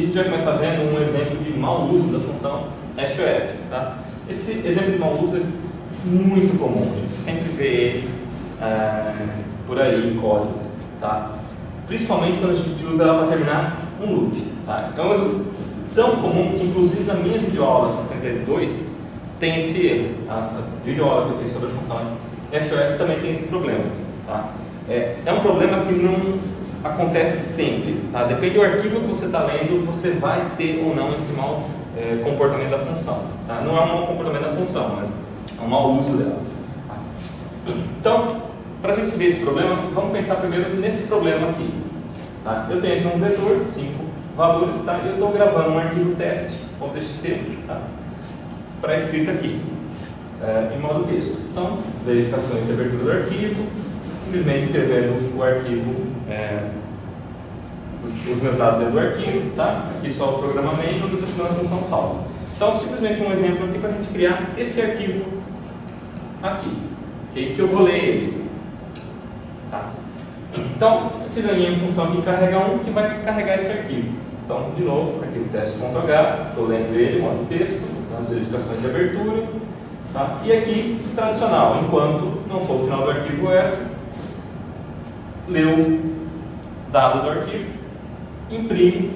gente vai começar vendo um exemplo de mau uso da função FOF. Tá? Esse exemplo de mau uso é muito comum, a gente sempre vê ele por aí em códigos. Tá? Principalmente quando a gente usa ela para terminar um loop. Tá? É um erro tão comum que, inclusive, na minha videoaula 72 tem esse erro. Tá? A videoaula que eu fiz sobre a função FOF também tem esse problema. Tá? É um problema que não acontece sempre. Tá? Depende do arquivo que você está lendo, você vai ter ou não esse mau comportamento da função. Tá? Não é um mau comportamento da função, mas é um mau uso dela. Tá? Então, para a gente ver esse problema, vamos pensar primeiro nesse problema aqui. Tá? Eu tenho aqui um vetor, 5 valores, tá? E eu estou gravando um arquivo teste.txt, tá? Para escrita aqui, em modo texto. Então, verificações de abertura do arquivo, simplesmente escrevendo o arquivo, os meus dados dentro do arquivo, tá? Aqui só o programa main, onde eu estou chamando a função salva. Então, simplesmente um exemplo aqui para a gente criar esse arquivo aqui, okay? Que eu vou ler ele. Tá? Então, eu fiz a minha função aqui carrega 1 que vai carregar esse arquivo. Então, de novo, arquivo teste.h, estou lendo ele, modo texto, as verificações de abertura. Tá? E aqui, tradicional, enquanto não for o final do arquivo F, leu o dado do arquivo, imprime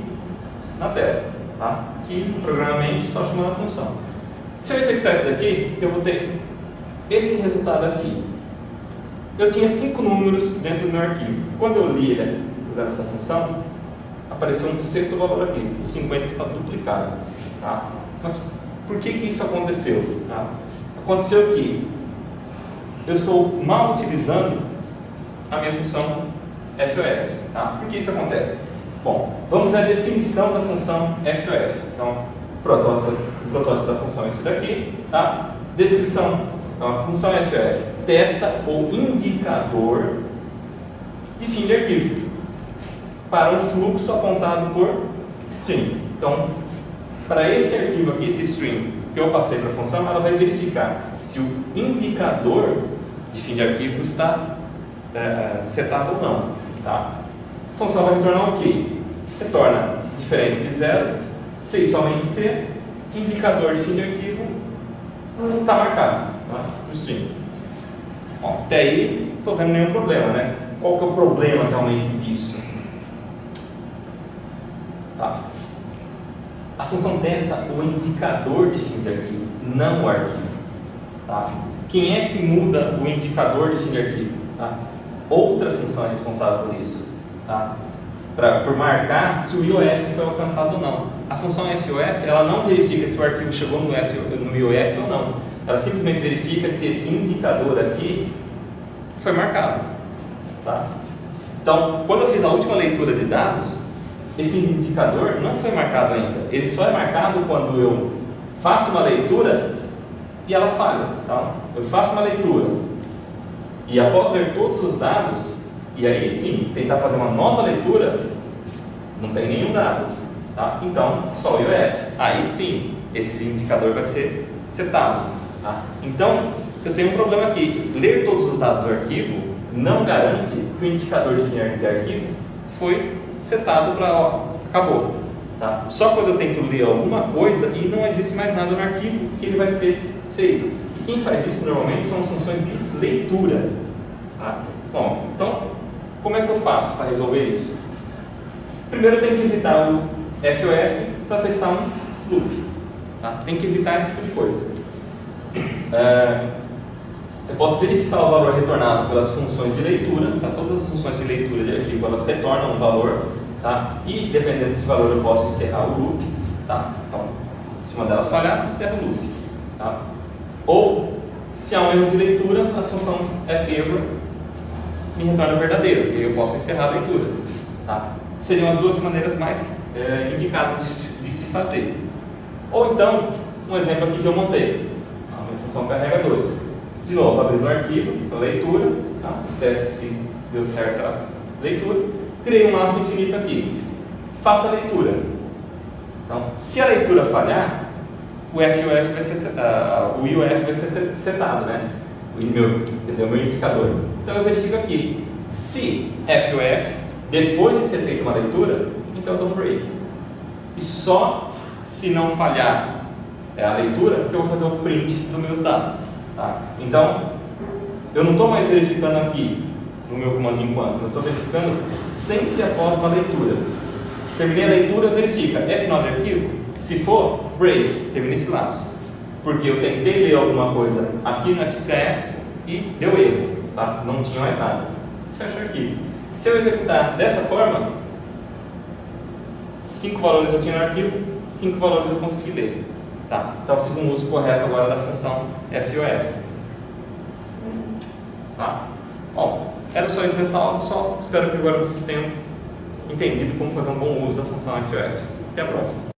na tela. Tá? Aqui, programadamente, só chamando a função. Se eu executar isso daqui, eu vou ter esse resultado aqui. Eu tinha 5 números dentro do meu arquivo. Quando eu li ele usando essa função, apareceu um sexto valor aqui. O 50 está duplicado. Tá? Mas por que isso aconteceu? Tá? Aconteceu que eu estou mal utilizando a minha função FOF. Tá? Por que isso acontece? Bom, vamos ver a definição da função FOF. Então, o protótipo da função é esse daqui. Tá? Descrição. Então, a função FOF testa o indicador de fim de arquivo para um fluxo apontado por string. Então, para esse arquivo aqui, esse string que eu passei para a função, ela vai verificar se o indicador de fim de arquivo está setado ou não. Tá? A função vai retornar o quê? Retorna diferente de 0, C e somente C, indicador de fim de arquivo está marcado, tá? No string. Bom, até aí, não estou vendo nenhum problema, né? Qual que é o problema realmente disso? Tá. A função testa o indicador de fim de arquivo, não o arquivo. Tá? Quem é que muda o indicador de fim de arquivo? Tá? Outra função é responsável por isso. Tá? Por marcar se o IOF foi alcançado ou não. A função FOF, ela não verifica se o arquivo chegou no IOF ou não. Ela simplesmente verifica se esse indicador aqui foi marcado. Tá? Então, quando eu fiz a última leitura de dados, esse indicador não foi marcado ainda. Ele só é marcado quando eu faço uma leitura e ela falha. Tá? Eu faço uma leitura e após ler todos os dados, e aí sim, tentar fazer uma nova leitura, não tem nenhum dado. Tá? Então, só o IOF. Aí sim, esse indicador vai ser setado. Tá? Então, eu tenho um problema aqui. Ler todos os dados do arquivo não garante que o indicador de fim de arquivo foi setado para acabou. Tá? Só quando eu tento ler alguma coisa e não existe mais nada no arquivo que ele vai ser feito. E quem faz isso normalmente são as funções de leitura. Tá? Bom, então, como é que eu faço para resolver isso? Primeiro eu tenho que evitar o FOF para testar um loop. Tá? Tem que evitar esse tipo de coisa. Eu posso verificar o valor retornado pelas funções de leitura. Tá? Todas as funções de leitura de arquivo, elas retornam um valor. Tá? E dependendo desse valor eu posso encerrar o loop. Tá? Então, se uma delas falhar, encerra o loop. Tá? Ou, se há um erro de leitura, a função ferror me retorna verdadeiro, e eu posso encerrar a leitura. Tá? Seriam as duas maneiras mais indicadas de se fazer. Ou então, um exemplo aqui que eu montei. A minha função carrega 2. De novo, abrindo o arquivo, a leitura, tá? Os testes se deu certo a leitura. Criei um laço infinito aqui. Faça a leitura. Então, se a leitura falhar, o FOF vai ser, o IOF vai ser setado, né? O meu indicador. Então eu verifico aqui. Se FOF, depois de ser feita uma leitura, então eu dou um break. e só se não falhar a leitura que eu vou fazer o print dos meus dados. Tá? Então, eu não estou mais verificando aqui no meu comando enquanto, mas estou verificando sempre após uma leitura. Terminei a leitura, verifica, é final de arquivo? Se for, break, termina esse laço. Porque eu tentei ler alguma coisa aqui no FSKF e deu erro, tá? Não tinha mais nada. Fecha o arquivo. Se eu executar dessa forma, 5 valores eu tinha no arquivo, 5 valores eu consegui ler. Tá? Então eu fiz um uso correto agora da função FOF. Tá? Bom, era só isso nessa aula, pessoal. Espero que agora vocês tenham entendido como fazer um bom uso da função FOF. Até a próxima.